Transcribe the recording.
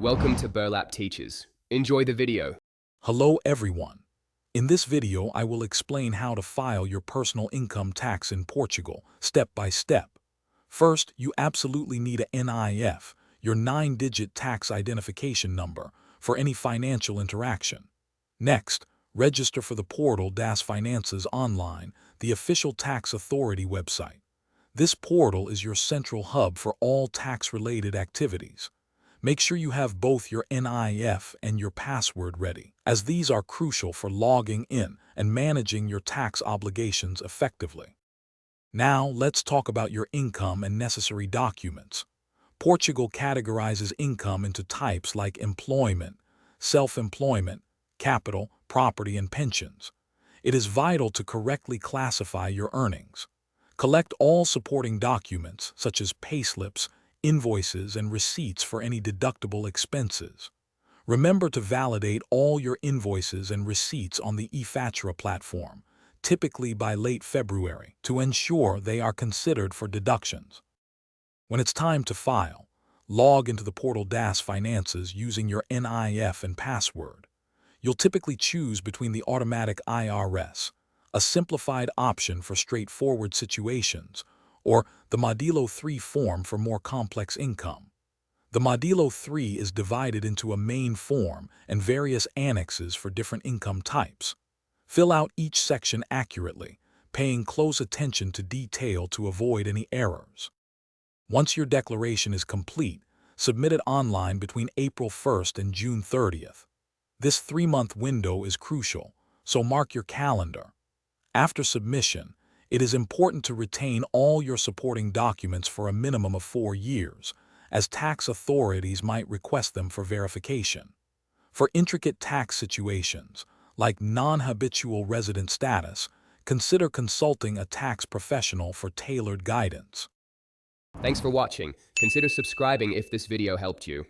Welcome to Burlap Teachers. Enjoy the video. Hello everyone. In this video, I will explain how to file your personal income tax in Portugal, step by step. First, you absolutely need a NIF, your 9-digit tax identification number, for any financial interaction. Next, register for the portal Das Finanças Online, the official tax authority website. This portal is your central hub for all tax-related activities. Make sure you have both your NIF and your password ready, as these are crucial for logging in and managing your tax obligations effectively. Now, let's talk about your income and necessary documents. Portugal categorizes income into types like employment, self-employment, capital, property, and pensions. It is vital to correctly classify your earnings. Collect all supporting documents, such as payslips, invoices, and receipts for any deductible expenses. Remember to validate all your invoices and receipts on the eFatura platform, typically by late February, to ensure they are considered for deductions. When it's time to file, log into the portal Das Finanças using your NIF and password. You'll typically choose between the automatic IRS, a simplified option for straightforward situations, or the Modelo 3 form for more complex income. The Modelo 3 is divided into a main form and various annexes for different income types. Fill out each section accurately, paying close attention to detail to avoid any errors. Once your declaration is complete, submit it online between April 1st and June 30th. This 3-month window is crucial, so mark your calendar. After submission, it is important to retain all your supporting documents for a minimum of 4 years, as tax authorities might request them for verification. For intricate tax situations, like non-habitual resident status, consider consulting a tax professional for tailored guidance. Thanks for watching. Consider subscribing if this video helped you.